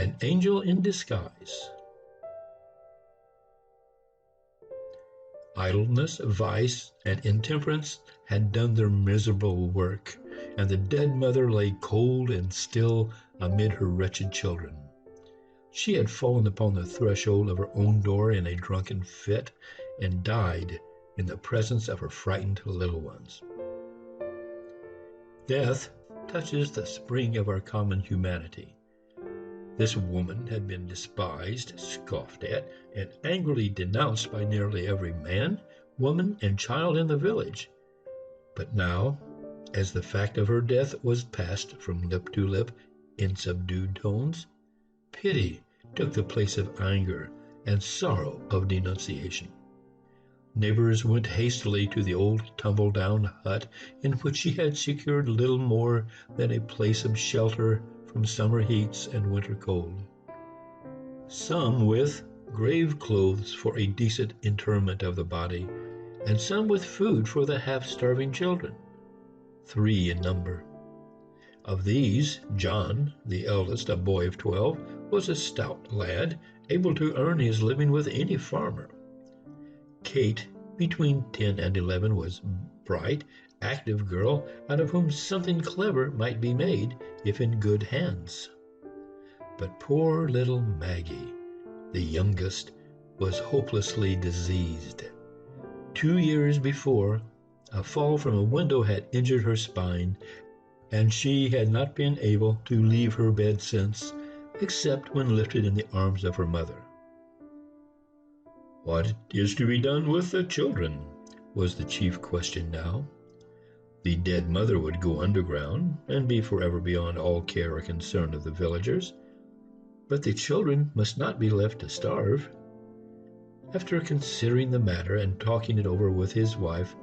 An angel in disguise. Idleness, vice, and intemperance had done their miserable work, and the dead mother lay cold and still amid her wretched children. She had fallen upon the threshold of her own door in a drunken fit, and died in the presence of her frightened little ones. Death touches the spring of our common humanity. This woman had been despised, scoffed at, and angrily denounced by nearly every man, woman, and child in the village. But now, as the fact of her death was passed from lip to lip in subdued tones, pity took the place of anger and sorrow of denunciation. Neighbors went hastily to the old tumble-down hut in which she had secured little more than a place of shelter from summer heats and winter cold. Some with grave clothes for a decent interment of the body, and some with food for the half-starving children, 3 in number. Of these, John, the eldest, a boy of 12, was a stout lad, able to earn his living with any farmer. Kate, between 10 and 11, was a bright, active girl out of whom something clever might be made if in good hands. But poor little Maggie, the youngest, was hopelessly diseased. 2 years before, a fall from a window had injured her spine, and she had not been able to leave her bed since, except when lifted in the arms of her mother. What is to be done with the children was the chief question now. The dead mother would go underground and be forever beyond all care or concern of the villagers, but the children must not be left to starve. After considering the matter and talking it over with his wife,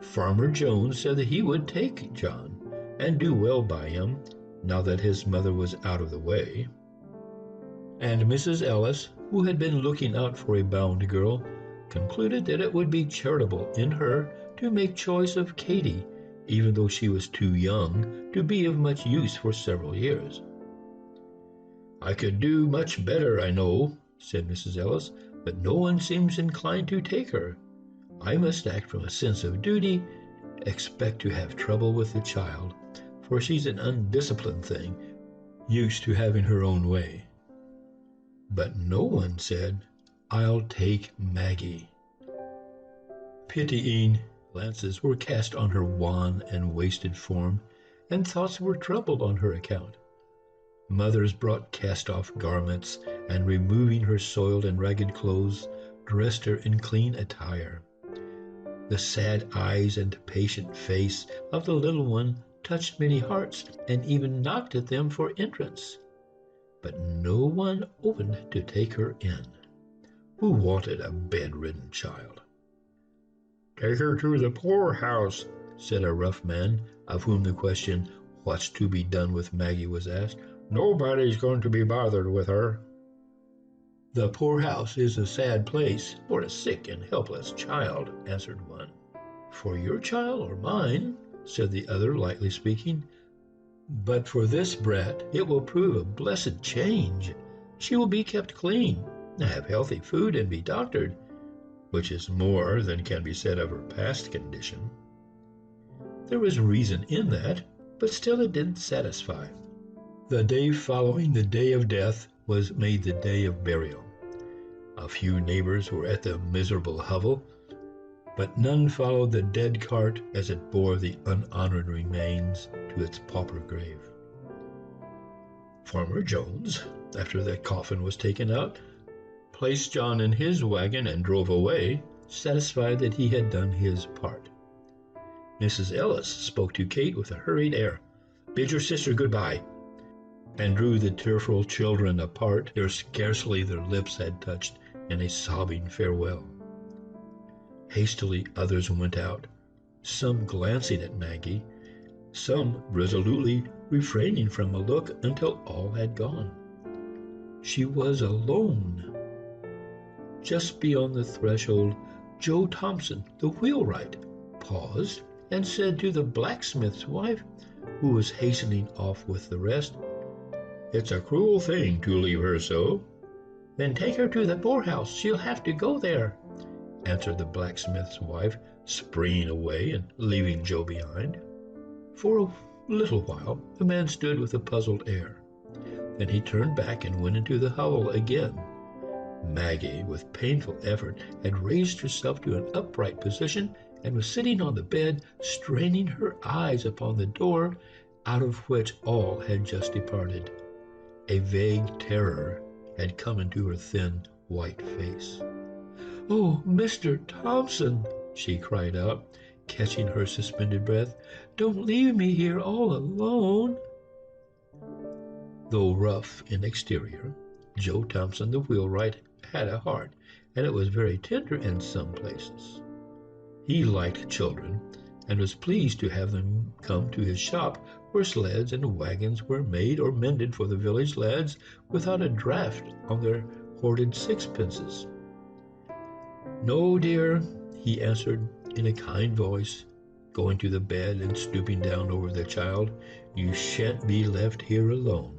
Farmer Jones said that he would take John and do well by him now that his mother was out of the way. And Mrs. Ellis, who had been looking out for a bound girl, concluded that it would be charitable in her to make choice of Katy, even though she was too young to be of much use for several years. I could do much better, I know, said Mrs. Ellis, but no one seems inclined to take her. I must act from a sense of duty, expect to have trouble with the child, for she's an undisciplined thing, used to having her own way. But no one said, I'll take Maggie. Pitying glances were cast on her wan and wasted form, and thoughts were troubled on her account. Mothers brought cast-off garments, and removing her soiled and ragged clothes, dressed her in clean attire. The sad eyes and patient face of the little one touched many hearts, and even knocked at them for entrance. But no one opened to take her in. Who wanted a bedridden child? Take her to the poorhouse, said a rough man, of whom the question, what's to be done with Maggie, was asked. Nobody's going to be bothered with her. The poorhouse is a sad place for a sick and helpless child, answered one. For your child or mine, said the other, lightly speaking. But for this brat it will prove a blessed change. She will be kept clean, have healthy food, and be doctored, which is more than can be said of her past condition. There was reason in that, but still it didn't satisfy. The day following the day of death was made the day of burial. A few neighbors were at the miserable hovel, but none followed the dead cart as it bore the unhonored remains to its pauper grave. Farmer Jones, after the coffin was taken out, placed John in his wagon and drove away, satisfied that he had done his part. Mrs. Ellis spoke to Kate with a hurried air. Bid your sister goodbye, and drew the tearful children apart ere scarcely their lips had touched in a sobbing farewell. Hastily others went out, some glancing at Maggie, some resolutely refraining from a look until all had gone. She was alone. Just beyond the threshold, Joe Thompson, the wheelwright, paused and said to the blacksmith's wife, who was hastening off with the rest, It's a cruel thing to leave her so." "Then take her to the poorhouse. She'll have to go there," answered the blacksmith's wife, springing away and leaving Joe behind. For a little while the man stood with a puzzled air. Then he turned back and went into the hovel again. Maggie, with painful effort, had raised herself to an upright position and was sitting on the bed, straining her eyes upon the door, out of which all had just departed. A vague terror had come into her thin, white face. "Oh, Mr. Thompson," she cried out, catching her suspended breath, "don't leave me here all alone." Though rough in exterior, Joe Thompson the wheelwright had a heart, and it was very tender in some places. He liked children, and was pleased to have them come to his shop, where sleds and wagons were made or mended for the village lads without a draft on their hoarded sixpences. "No, dear," he answered in a kind voice, going to the bed and stooping down over the child, "you shan't be left here alone."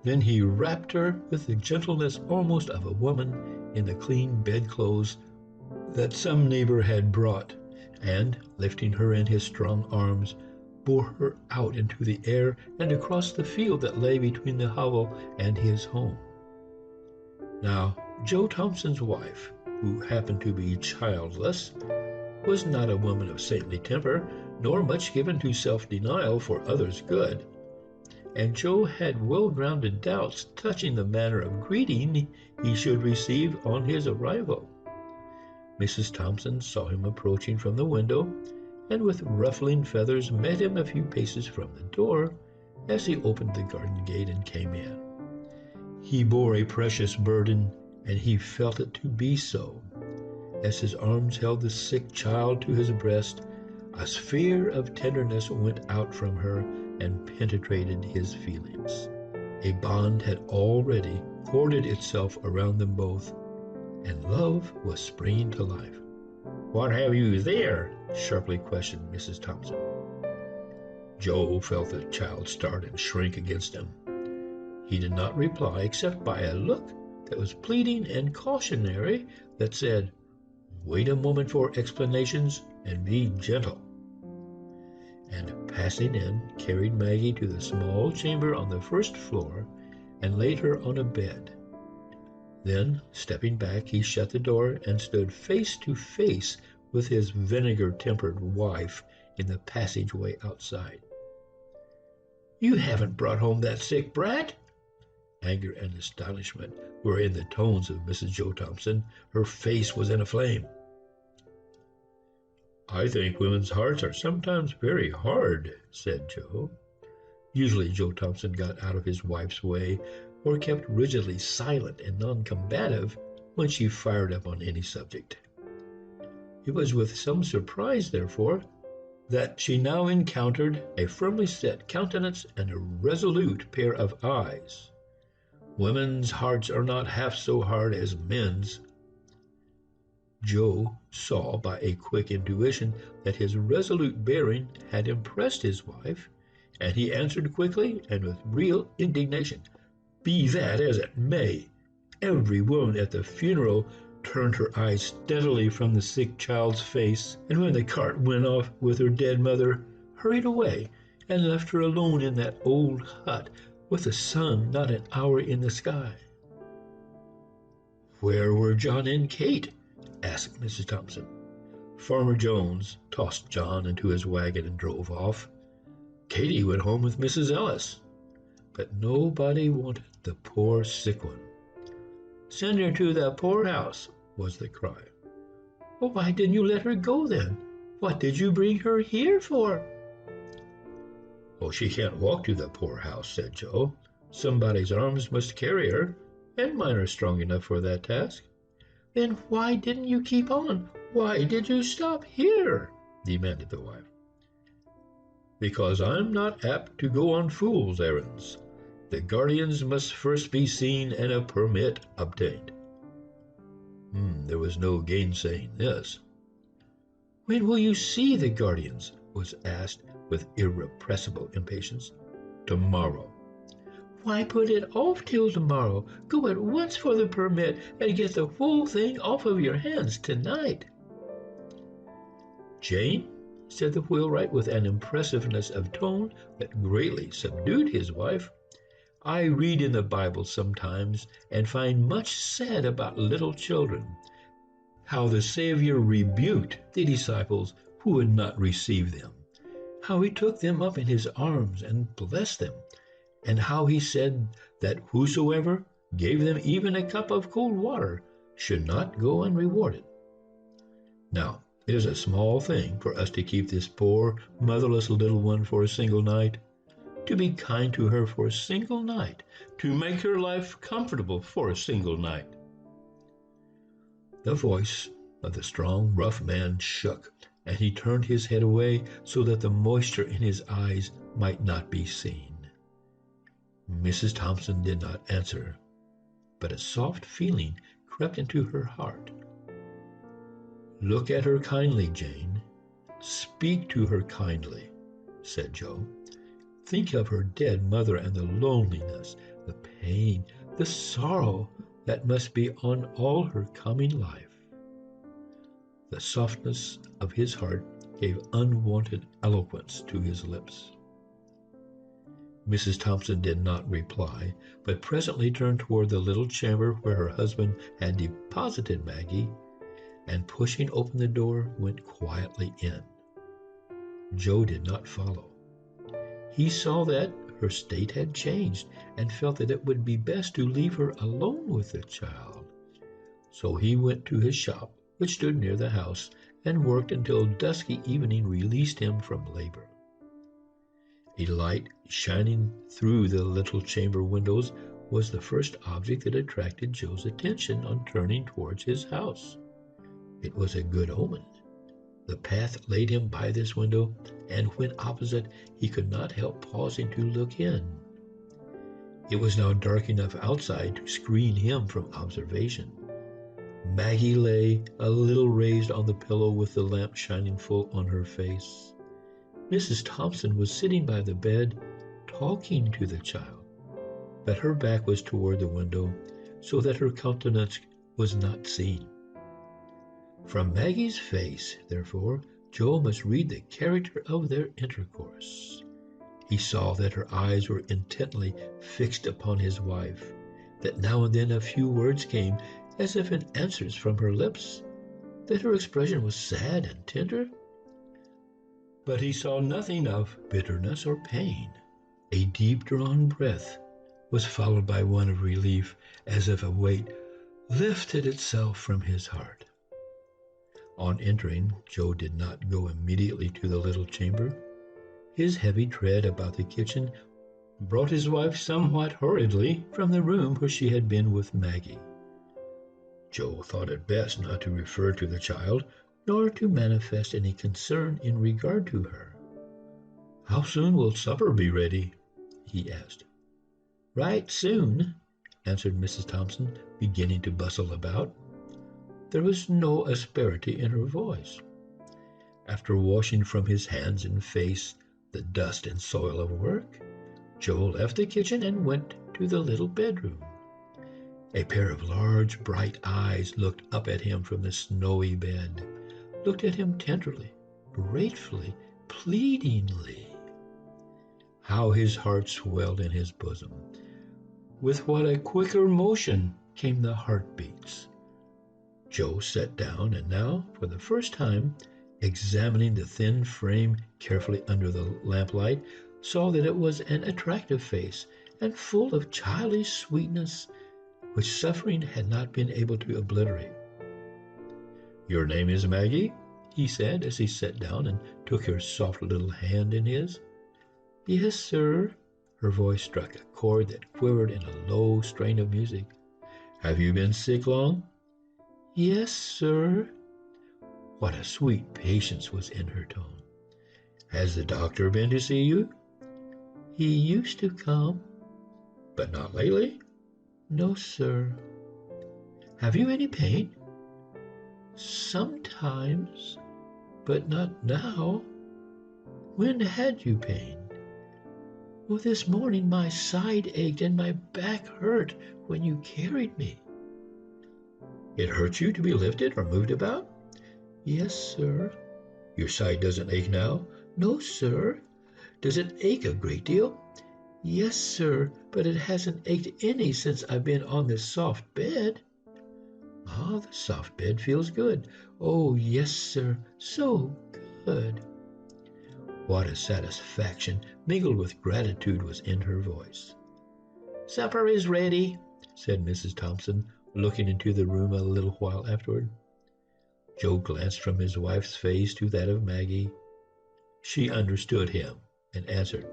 Then he wrapped her with the gentleness almost of a woman in the clean bedclothes that some neighbor had brought, and, lifting her in his strong arms, bore her out into the air and across the field that lay between the hovel and his home. Now, Joe Thompson's wife, who happened to be childless, was not a woman of saintly temper, nor much given to self-denial for others' good, and Joe had well-grounded doubts touching the manner of greeting he should receive on his arrival. Mrs. Thompson saw him approaching from the window, and with ruffling feathers met him a few paces from the door as he opened the garden gate and came in. He bore a precious burden, and he felt it to be so. As his arms held the sick child to his breast, a sphere of tenderness went out from her and penetrated his feelings. A bond had already hoarded itself around them both, and love was springing to life. "What have you there?" sharply questioned Mrs. Thompson. Joe felt the child start and shrink against him. He did not reply except by a look that was pleading and cautionary, that said, "Wait a moment for explanations and be gentle," and passing in, carried Maggie to the small chamber on the first floor and laid her on a bed. Then, stepping back, he shut the door and stood face to face with his vinegar-tempered wife in the passageway outside. "You haven't brought home that sick brat?" Anger and astonishment were in the tones of Mrs. Joe Thompson. Her face was in a flame. "I think women's hearts are sometimes very hard," said Joe. Usually Joe Thompson got out of his wife's way, or kept rigidly silent and non-combative when she fired up on any subject. It was with some surprise, therefore, that she now encountered a firmly set countenance and a resolute pair of eyes. Women's hearts are not half so hard as men's. Joe saw by a quick intuition that his resolute bearing had impressed his wife, and he answered quickly and with real indignation, "Be that as it may, every woman at the funeral turned her eyes steadily from the sick child's face, and when the cart went off with her dead mother, hurried away and left her alone in that old hut with the sun not an hour in the sky." "Where were John and Kate?" asked Mrs. Thompson. Farmer Jones tossed John into his wagon and drove off. Katie went home with Mrs. Ellis, but nobody wanted the poor sick one. "Send her to the poorhouse," was the cry. "Well, why didn't you let her go then? What did you bring her here for?" "Oh, she can't walk to the poorhouse," said Joe. "Somebody's arms must carry her, and mine are strong enough for that task." "Then why didn't you keep on? Why did you stop here?" demanded the wife. "Because I'm not apt to go on fool's errands. The guardians must first be seen and a permit obtained." There was no gainsaying this. "When will you see the guardians?" was asked with irrepressible impatience. "Tomorrow." Why put it off till tomorrow? Go at once for the permit and get the whole thing off of your hands tonight." "Jane," said the wheelwright with an impressiveness of tone that greatly subdued his wife, "I read in the Bible sometimes and find much said about little children, how the Savior rebuked the disciples who would not receive them, how he took them up in his arms and blessed them, and how he said that whosoever gave them even a cup of cold water should not go unrewarded. Now, it is a small thing for us to keep this poor, motherless little one for a single night, to be kind to her for a single night, to make her life comfortable for a single night." The voice of the strong, rough man shook, and he turned his head away so that the moisture in his eyes might not be seen. Mrs. Thompson did not answer, but a soft feeling crept into her heart. "Look at her kindly, Jane. Speak to her kindly," said Joe. "Think of her dead mother and the loneliness, the pain, the sorrow that must be on all her coming life." The softness of his heart gave unwonted eloquence to his lips. Mrs. Thompson did not reply, but presently turned toward the little chamber where her husband had deposited Maggie, and pushing open the door, went quietly in. Joe did not follow. He saw that her state had changed, and felt that it would be best to leave her alone with the child. So he went to his shop, which stood near the house, and worked until dusky evening released him from labor. A light shining through the little chamber windows was the first object that attracted Joe's attention on turning towards his house. It was a good omen. The path led him by this window, and when opposite, he could not help pausing to look in. It was now dark enough outside to screen him from observation. Maggie lay a little raised on the pillow with the lamp shining full on her face. Mrs. Thompson was sitting by the bed, talking to the child, but her back was toward the window, so that her countenance was not seen. From Maggie's face, therefore, Joe must read the character of their intercourse. He saw that her eyes were intently fixed upon his wife, that now and then a few words came as if in answers from her lips, that her expression was sad and tender. But he saw nothing of bitterness or pain. A deep-drawn breath was followed by one of relief, as if a weight lifted itself from his heart. On entering, Joe did not go immediately to the little chamber. His heavy tread about the kitchen brought his wife somewhat hurriedly from the room where she had been with Maggie. Joe thought it best not to refer to the child, nor to manifest any concern in regard to her. "How soon will supper be ready?" he asked. "Right soon," answered Mrs. Thompson, beginning to bustle about. There was no asperity in her voice. After washing from his hands and face the dust and soil of work, Joe left the kitchen and went to the little bedroom. A pair of large, bright eyes looked up at him from the snowy bed, looked at him tenderly, gratefully, pleadingly. How his heart swelled in his bosom! With what a quicker motion came the heartbeats! Joe sat down, and now, for the first time, examining the thin frame carefully under the lamplight, saw that it was an attractive face, and full of childish sweetness, which suffering had not been able to obliterate. "Your name is Maggie?" he said, as he sat down and took her soft little hand in his. "Yes, sir." Her voice struck a chord that quivered in a low strain of music. "Have you been sick long?" "Yes, sir." What a sweet patience was in her tone. "Has the doctor been to see you?" "He used to come." "But not lately?" "No, sir." "Have you any pain?" "Oh, this morning my side ached and my back hurt when you carried me." "It hurt you to be lifted or moved about?" "Yes, sir." "Your side doesn't ache now?" "No, sir." "Does it ache a great deal?" "Yes, sir, but it hasn't ached any since I've been on this soft bed." "Ah, the soft bed feels good." "Oh, yes, sir, so good." What a satisfaction mingled with gratitude was in her voice. "Supper is ready," said Mrs. Thompson, looking into the room a little while afterward. Joe glanced from his wife's face to that of Maggie. She understood him and answered,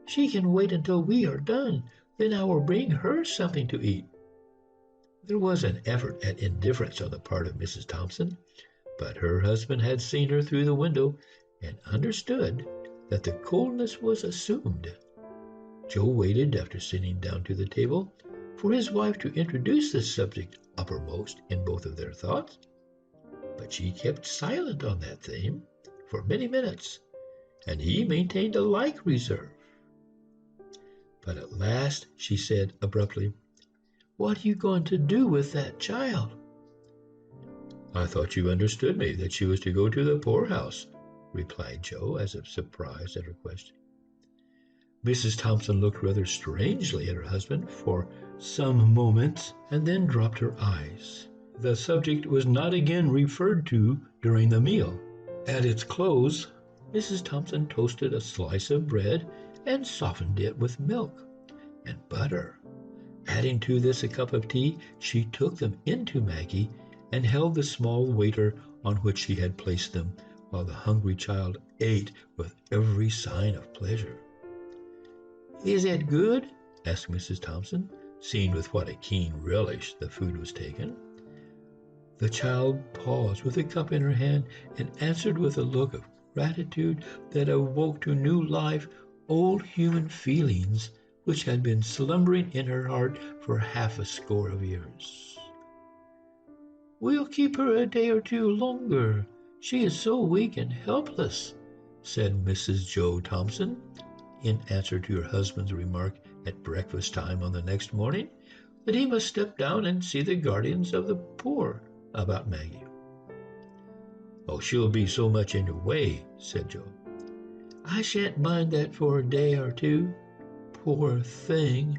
"She can wait until we are done. Then I will bring her something to eat." There was an effort at indifference on the part of Mrs. Thompson, but her husband had seen her through the window and understood that the coldness was assumed. Joe waited, after sitting down to the table, for his wife to introduce the subject uppermost in both of their thoughts, but she kept silent on that theme for many minutes, and he maintained a like reserve. But at last she said abruptly, "What are you going to do with that child?" "I thought you understood me, that she was to go to the poorhouse," replied Joe, as if surprised at her question. Mrs. Thompson looked rather strangely at her husband for some moments, and then dropped her eyes. The subject was not again referred to during the meal. At its close, Mrs. Thompson toasted a slice of bread and softened it with milk and butter. Adding to this a cup of tea, she took them into Maggie and held the small waiter on which she had placed them, while the hungry child ate with every sign of pleasure. "Is it good?" asked Mrs. Thompson, seeing with what a keen relish the food was taken. The child paused with the cup in her hand and answered with a look of gratitude that awoke to new life old human feelings which had been slumbering in her heart for half a score of years. "We'll keep her a day or two longer. She is so weak and helpless," said Mrs. Joe Thompson, in answer to her husband's remark at breakfast time on the next morning that he must step down and see the guardians of the poor about Maggie. "Oh, she'll be so much in your way," said Joe. "I shan't mind that for a day or two. Poor thing."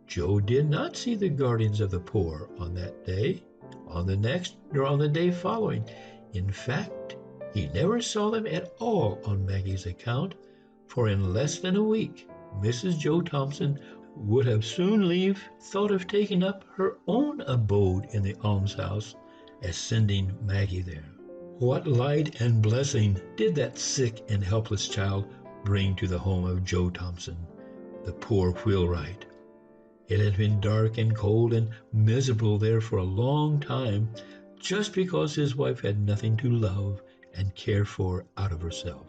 Joe did not see the guardians of the poor on that day, on the next, nor on the day following. In fact, he never saw them at all on Maggie's account, for in less than a week Mrs. Joe Thompson would have soon thought of taking up her own abode in the almshouse, as sending Maggie there. What light and blessing did that sick and helpless child bring to the home of Joe Thompson, the poor wheelwright? It had been dark and cold and miserable there for a long time, just because his wife had nothing to love and care for out of herself,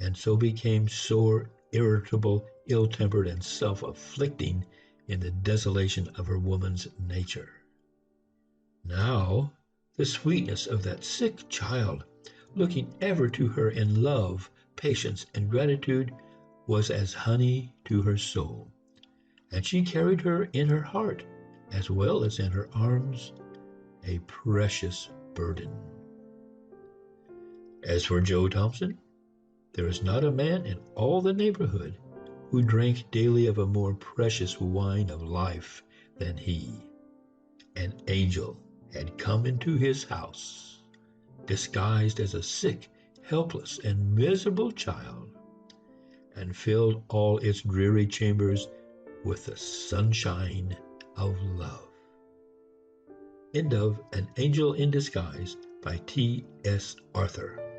and so became sore, irritable, ill-tempered, and self-afflicting in the desolation of her woman's nature. Now, the sweetness of that sick child, looking ever to her in love, patience, and gratitude, was as honey to her soul, and she carried her in her heart as well as in her arms, a precious burden. As for Joe Thompson, there is not a man in all the neighborhood who drank daily of a more precious wine of life than he. An angel had come into his house, disguised as a sick, helpless, and miserable child, and filled all its dreary chambers with the sunshine of love. End of An Angel in Disguise by T.S. Arthur.